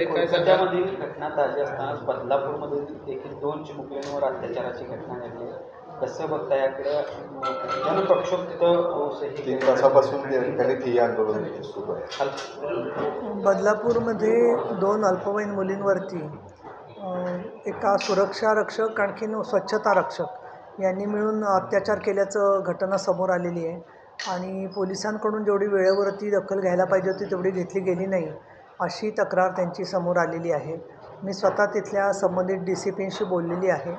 कोलकात्यामधील घटना ताजी असतानाच बदलापूरमध्ये देखील 2 चिमुकल्यांवर अत्याचाराची घटना घडली. कसं बघता याकडे जनप्रक्षोभ तिथं 3 तासापासून त्या ठिकाणी ठिय्या आंदोलन सुरू आहे. बदलापूरमध्ये 2 अल्पवयीन मुलींवरती एका सुरक्षा रक्षक आणखीन स्वच्छता रक्षक यांनी मिळून अत्याचार केल्याचं घटना समोर आलेली आहे आणि पोलिसांकडून जेवढी वेळेवरती दखल घ्यायला पाहिजे होती तेवढी घेतली गेली नाही अशी तक्रार त्यांची समोर आलेली आहे. मी स्वतः तिथल्या संबंधित DCPशी बोललेली आहे.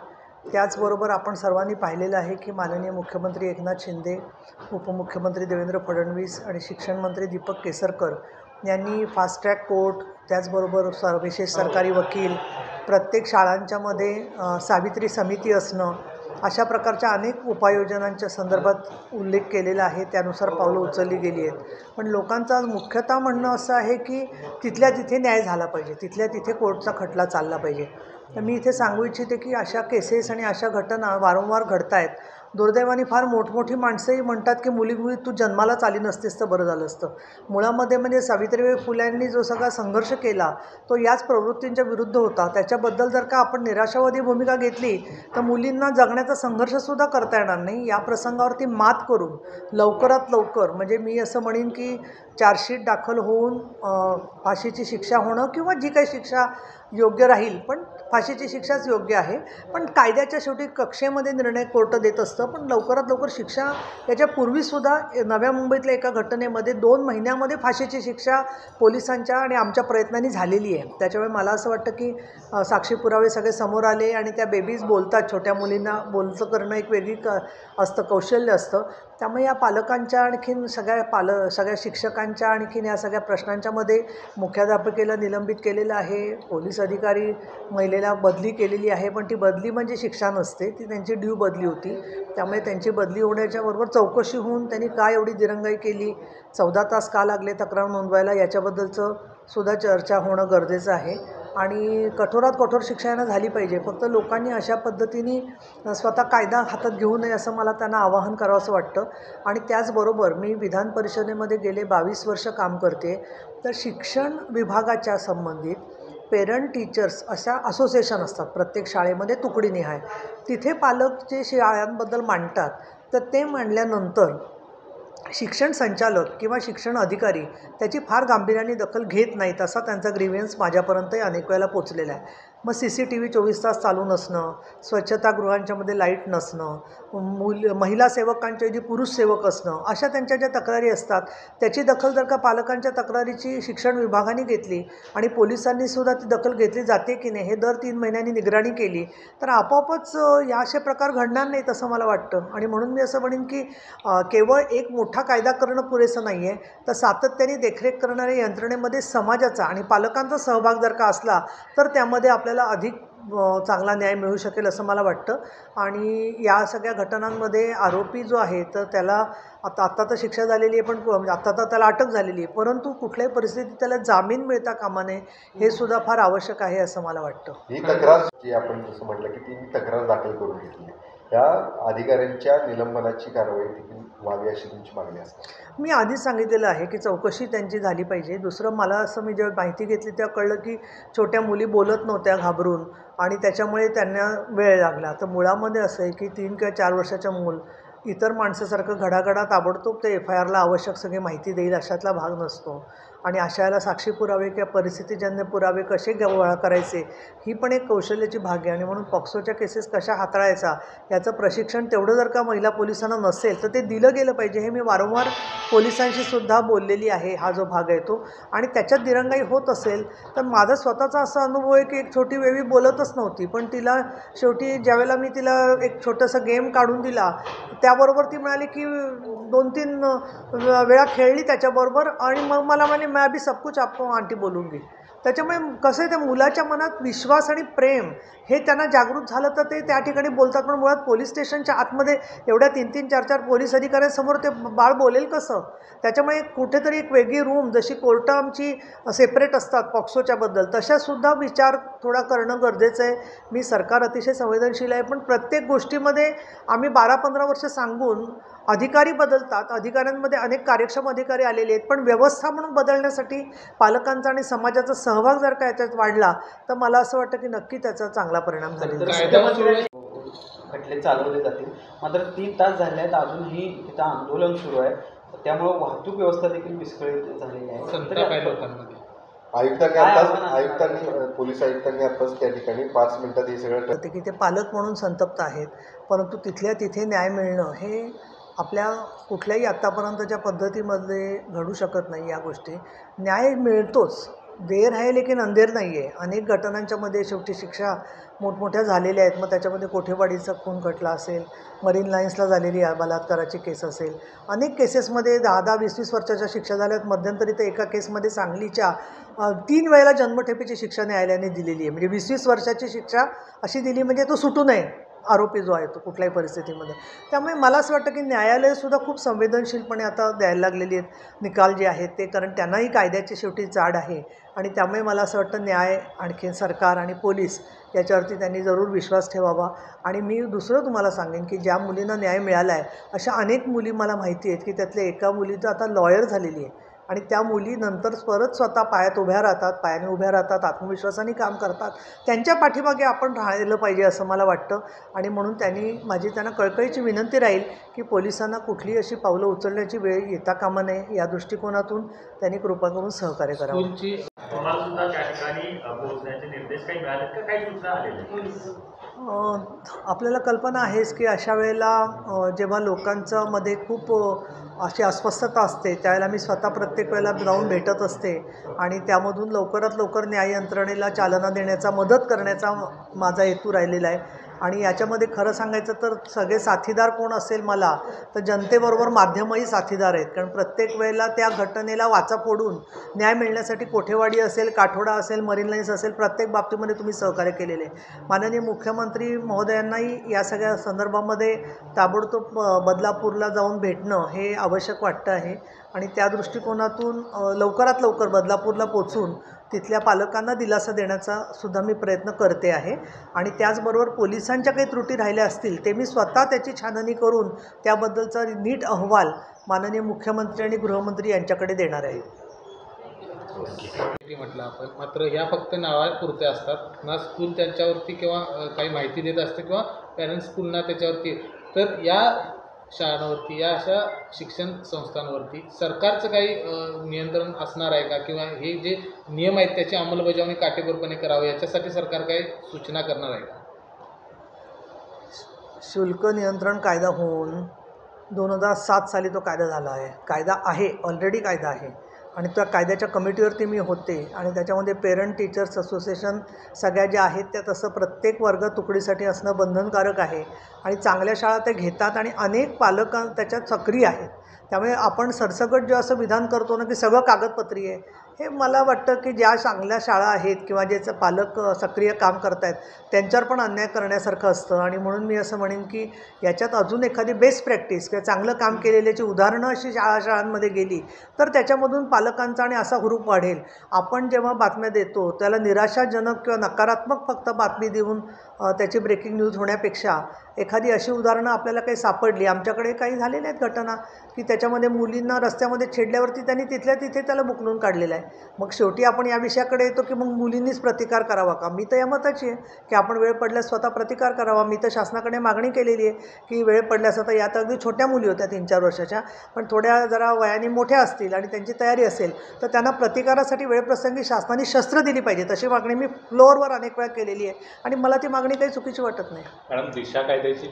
त्याचबरोबर आपण सर्वांनी पाहिलेलं आहे की माननीय मुख्यमंत्री एकनाथ शिंदे, उपमुख्यमंत्री देवेंद्र फडणवीस आणि शिक्षण मंत्री दीपक केसरकर यांनी फास्ट ट्रॅक कोर्ट, त्याचबरोबर विशेष सरकारी वकील, प्रत्येक शाळांच्यामध्ये सावित्री समिती असणं, अशा प्रकारच्या अनेक उपाययोजनांच्या संदर्भात उल्लेख केलेला आहे. त्यानुसार पावलं उचलली गेली आहेत. पण लोकांचं आज मुख्यतः म्हणणं असं आहे की तिथल्या तिथे न्याय झाला पाहिजे, तिथल्या तिथे कोर्टचा खटला चालला पाहिजे. तर मी इथे सांगू इच्छिते की अशा केसेस आणि अशा घटना वारंवार घडत आहेत. दुर्दैवाने फार मोठमोठी माणसंही म्हणतात की मुली तू जन्मालाच आली नसतीस तर बरं झालं असतं. मुळामध्ये म्हणजे सावित्रीबाई फुल्यांनी जो सगळा संघर्ष केला तो याच प्रवृत्तींच्या विरुद्ध होता. त्याच्याबद्दल जर का आपण निराशावादी भूमिका घेतली तर मुलींना जगण्याचा संघर्षसुद्धा करता येणार नाही. या प्रसंगावरती मात करून लवकरात लवकर, म्हणजे मी असं म्हणेन की चार्जशीट दाखल होऊन फाशीची शिक्षा होणं किंवा जी काही शिक्षा योग्य राहील, पण फाशीची शिक्षाच योग्य आहे. पण कायद्याच्या शेवटी कक्षेमध्ये निर्णय कोर्ट देत असतं. पण लवकरात लवकर शिक्षा, याच्यापूर्वीसुद्धा नव्या मुंबईतल्या एका घटनेमध्ये 2 महिन्यामध्ये फाशीची शिक्षा पोलिसांच्या आणि आमच्या प्रयत्नांनी झालेली आहे. त्याच्यामुळे मला असं वाटतं की साक्षी पुरावे सगळे समोर आले आणि त्या बेबीज बोलतात. छोट्या मुलींना बोलचं करणं एक वेगळी असतं, कौशल्य असतं. त्यामुळे या पालकांच्या आणखीन सगळ्या शिक्षकांच्या आणखीन या सगळ्या प्रश्नांच्यामध्ये मुख्याध्यापकेला निलंबित केलेलं आहे. पोलीस अधिकारी महिलेला बदली केलेली आहे. पण ती बदली म्हणजे शिक्षा नसते, ती त्यांची ड्यू बदली होती. त्यामुळे त्यांची बदली होण्याच्या बरोबर चौकशी होऊन त्यांनी काय एवढी दिरंगाई केली, 14 तास का लागले तक्रार नोंदवायला, याच्याबद्दलचं सुद्धा चर्चा होणं गरजेचं आहे. आणि कठोरात कठोर शिक्षा यांना झाली पाहिजे. फक्त लोकांनी अशा पद्धतीने स्वतः कायदा हातात घेऊ नये असं मला त्यांना आवाहन करावंसं वाटतं. आणि त्याचबरोबर मी विधान परिषदेमध्ये गेले 22 वर्ष काम करते. तर शिक्षण विभागाच्या संबंधित पेरंट टीचर्स अशा असोसिएशन असतात प्रत्येक शाळेमध्ये तुकडीनिहाय. तिथे पालक जे शाळांबद्दल मांडतात तर ते मांडल्यानंतर शिक्षण संचालक किंवा शिक्षण अधिकारी त्याची फार गांभीर्याने दखल घेत नाहीत. असा त्यांचा ग्रीव्हन्स माझ्यापर्यंतही अनेक वेळेला पोचलेला आहे. मग CCTV 24 तास चालू नसणं, स्वच्छतागृहांच्यामध्ये लाईट नसणं, महिला सेवकांच्या ऐवजी पुरुष सेवक असणं, अशा त्यांच्या ज्या तक्रारी असतात त्याची दखल जर का पालकांच्या तक्रारीची शिक्षण विभागाने घेतली आणि पोलिसांनीसुद्धा ती दखल घेतली जाते की नाही हे दर 3 महिन्यांनी निगराणी केली तर आपोआपच या असे प्रकार घडणार नाहीत असं मला वाटतं. आणि म्हणून मी असं म्हणेन की केवळ एक मोठा कायदा करणं पुरेसं नाही आहे, तर सातत्याने देखरेख करणाऱ्या यंत्रणेमध्ये समाजाचा आणि पालकांचा सहभाग जर का असला तर त्यामध्ये आपल्याला अधिक चांगला न्याय मिळू शकेल असं मला वाटतं. आणि या सगळ्या घटनांमध्ये आरोपी जो आहे तर त्याला आता तर शिक्षा झालेली आहे, पण आता तर त्याला अटक झालेली आहे, परंतु कुठल्याही परिस्थितीत त्याला जामीन मिळता कामा नये हे सुद्धा फार आवश्यक आहे असं मला वाटतं. ही तक्रार जी आपण जसं म्हटलं की ती तक्रार दाखल करून घेतली, त्या अधिकाऱ्यांच्या निलंबनाची कारवाई देखील व्हावी अशी तुमची मागणी असते. मी आधीच सांगितलेलं आहे की चौकशी त्यांची झाली पाहिजे. दुसरं, मला असं मी जेव्हा माहिती घेतली तेव्हा कळलं की छोट्या मुली बोलत नव्हत्या घाबरून आणि त्याच्यामुळे त्यांना वेळ लागला. तर मुळामध्ये असं आहे की 3 किंवा 4 वर्षाचं मूल इतर माणसासारखं घडाघडा ताबडतोब ते FIRला आवश्यक सगळी माहिती देईल अशातला भाग नसतो. आणि अशा याला साक्षी पुरावे किंवा परिस्थितीजन्य पुरावे कसे गोळा करायचे ही पण एक कौशल्याची भाग आहे. आणि म्हणून पॉक्सोच्या केसेस कशा हाताळायचा याचं प्रशिक्षण तेवढं जर का महिला पोलिसांना नसेल तर ते दिलं गेलं पाहिजे. हे मी वारंवार पोलिसांशी सुद्धा बोललेली आहे. हा जो भाग आहे तो, आणि त्याच्यात दिरंगाई होत असेल तर माझा स्वतःचा असा अनुभव आहे की एक छोटी बेबी बोलतच नव्हती, पण तिला शेवटी ज्यावेळेला मी तिला एक छोटंसं गेम काढून दिला त्याबरोबर ती म्हणाली की 2-3 वेळा खेळली त्याच्याबरोबर आणि मग मला म्हणे मैं अभी सब कुछ आपको आंटी बोलूंगी. त्याच्यामुळे कसं आहे, त्या मुलाच्या मनात विश्वास आणि प्रेम हे त्यांना जागृत झालं तर ते त्या ठिकाणी बोलतात. पण मुळात पोलीस स्टेशनच्या आतमध्ये एवढ्या 3-3, 4-4 पोलीस अधिकाऱ्यांसमोर ते बाळ बोलेल कसं? त्याच्यामुळे कुठेतरी एक वेगळी रूम, जशी कोर्टं आमची सेपरेट असतात पॉक्सोच्याबद्दल, तशासुद्धा विचार थोडा करणं गरजेचं आहे. मी सरकार अतिशय संवेदनशील आहे, पण प्रत्येक गोष्टीमध्ये आम्ही 12-15 वर्ष सांगून अधिकारी बदलतात, अधिकाऱ्यांमध्ये अनेक कार्यक्षम अधिकारी आलेले आहेत, पण व्यवस्था म्हणून बदलण्यासाठी पालकांचा आणि समाजाचा सहभाग जर का याच्यात वाढला तर मला असं वाटतं की नक्की त्याचा चांगला परिणाम झालेला आहे. खटले चालवले जातील. मात्र 3 तास झाले आहेत, अजूनही तिथं आंदोलन सुरू आहे. त्यामुळे वाहतूक व्यवस्था देखील विस्कळीत झालेली आहे. पोलीस आयुक्तांनी आताच त्या ठिकाणी 5 मिनिटात हे सगळं की ते पालक म्हणून संतप्त आहेत, परंतु तिथल्या तिथे न्याय मिळणं हे आपल्या कुठल्याही आत्तापर्यंतच्या पद्धतीमध्ये घडू शकत नाही. या गोष्टी न्याय मिळतोच, देर आहे लेकिन अंधेर नाही आहे. अनेक घटनांच्यामध्ये शेवटी शिक्षा मोठमोठ्या झालेल्या आहेत. मग त्याच्यामध्ये कोठेवाडीचा खून खटला असेल, मरीन लाईन्सला झालेली बलात्काराची केस असेल, अनेक केसेसमध्ये 10-10, 20-20 वर्षाच्या शिक्षा झाल्यात. मध्यंतरी तर एका केसमध्ये सांगलीच्या 3 वेळेला जन्मठेपेची शिक्षा न्यायालयाने दिलेली आहे. म्हणजे 20-20 वर्षाची शिक्षा अशी दिली म्हणजे तो सुटू नये आरोपी जो आहे तो कुठल्याही परिस्थितीमध्ये. त्यामुळे मला असं वाटतं की न्यायालयंसुद्धा खूप संवेदनशीलपणे आता द्यायला लागलेली आहेत निकाल जे आहेत ते, कारण त्यांनाही कायद्याची शेवटी जाड आहे. आणि त्यामुळे मला असं वाटतं न्याय, आणखी सरकार आणि पोलीस याच्यावरती त्यांनी जरूर विश्वास ठेवावा. आणि मी दुसरं तुम्हाला सांगेन की ज्या मुलींना न्याय मिळाला आहे अशा अनेक मुली मला माहिती आहेत की त्यातल्या एका मुलीचं आता लॉयर झालेली आहे आणि त्या मुली नंतर परत स्वतः पायाने उभ्या राहतात, आत्मविश्वासाने काम करतात. त्यांच्या पाठीमागे आपण राहिलं पाहिजे असं मला वाटतं. आणि म्हणून त्यांना कळकळीची विनंती राहील की पोलिसांना कुठली अशी पावलं उचलण्याची वेळ येता कामा नये. या दृष्टिकोनातून त्यांनी कृपा करून सहकार्य करावं. आपल्याला कल्पना आहेच की अशा वेळेला जेव्हा लोकांच्या मध्ये खूप अशी अस्वस्थता असते त्यावेळेला मी स्वतः प्रत्येक वेळेला जाऊन भेटत असते आणि त्यामधून लवकरात लवकर न्याय यंत्रणेला चालना देण्याचा, मदत करण्याचा माझा हेतू राहिलेला आहे. आणि याच्यामध्ये खरं सांगायचं तर सगळे साथीदार कोण असेल मला तर जनतेबरोबर माध्यमही साथीदार आहेत. कारण प्रत्येक वेळेला त्या घटनेला वाचा फोडून न्याय मिळण्यासाठी कोठेवाडी असेल, काठोडा असेल, मरीन लाईन्स असेल, प्रत्येक बाबतीमध्ये तुम्ही सहकार्य केलेले आहे. माननीय मुख्यमंत्री महोदयांनाही या सगळ्या संदर्भामध्ये ताबडतोब बदलापूरला जाऊन भेटणं हे आवश्यक वाटतं आहे. आणि त्या दृष्टिकोनातून लवकरात लवकर बदलापूरला पोचून तिथल्या पालकांना दिलासा देण्याचा सुद्धा मी प्रयत्न करते आहे. आणि त्याचबरोबर पोलिसांच्या काही त्रुटी राहिल्या असतील ते मी स्वतः त्याची छाननी करून त्याबद्दलचा नीट अहवाल माननीय मुख्यमंत्री आणि गृहमंत्री यांच्याकडे देणार आहे. म्हटलं आपण, मात्र ह्या फक्त नावापुरते असतात ना. स्कूल त्यांच्यावरती किंवा काही माहिती देत असते किंवा पॅरेंट्स स्कूलना त्याच्यावरती. तर या शाळांवरती, या अशा शिक्षण संस्थांवरती सरकारचं काही नियंत्रण असणार आहे का, किंवा हे जे नियम आहेत त्याची अंमलबजावणी काटेकोरपणे करावी याच्यासाठी सरकार काही सूचना करणार आहे का? शुल्क नियंत्रण कायदा होऊन 2007 साली तो कायदा झाला आहे. कायदा आहे, ऑलरेडी कायदा आहे. आणि त्या कायद्याच्या कमिटीवरती मी होते आणि त्याच्यामध्ये पेरेंट टीचर्स असोसिएशन सगळ्या ज्या आहेत त्या तसं प्रत्येक वर्ग तुकडीसाठी असणं बंधनकारक आहे. आणि चांगल्या शाळा ते घेतात आणि अनेक पालक त्याच्यात सक्रिय आहेत. त्यामुळे आपण सरसकट जे असं विधान करतो ना की सगळं कागदपत्री आहे, हे मला वाटतं की ज्या चांगल्या शाळा आहेत किंवा ज्याचं पालक सक्रिय काम करत आहेत त्यांच्यावर पण अन्याय करण्यासारखं असतं. आणि म्हणून मी असं म्हणेन की याच्यात अजून एखादी बेस्ट प्रॅक्टिस किंवा चांगलं काम केलेल्याची उदाहरणं अशी शाळांमध्ये गेली तर त्याच्यामधून पालकांचा आणि असा हुरूप वाढेल. आपण जेव्हा बातम्या देतो त्याला निराशाजनक किंवा नकारात्मक फक्त बातमी देऊन त्याची ब्रेकिंग न्यूज होण्यापेक्षा एखादी अशी उदाहरणं आपल्याला काही सापडली. आमच्याकडे काही झालेल्या आहेत घटना की त्याच्यामध्ये मुलींना रस्त्यामध्ये छेडल्यावरती त्यांनी तिथल्या तिथे त्याला बुकलून काढलेलं आहे. मग शेवटी आपण या विषयाकडे येतो की मग मुलींनीच प्रतिकार करावा का? मी तर या मताची आहे की आपण वेळ पडल्यास स्वतः प्रतिकार करावा. मी तर शासनाकडे मागणी केलेली आहे की वेळ पडल्यास, आता यात अगदी छोट्या मुली होत्या 3-4 वर्षाच्या, पण थोड्या जरा वयाने मोठ्या असतील आणि त्यांची तयारी असेल तर त्यांना प्रतिकारासाठी वेळप्रसंगी शासनाने शस्त्र दिली पाहिजे. तशी मागणी मी फ्लोअरवर अनेक वेळा केलेली आहे आणि मला ती मागणी काही चुकीची वाटत नाही. मॅडम, दिशा कायद्याची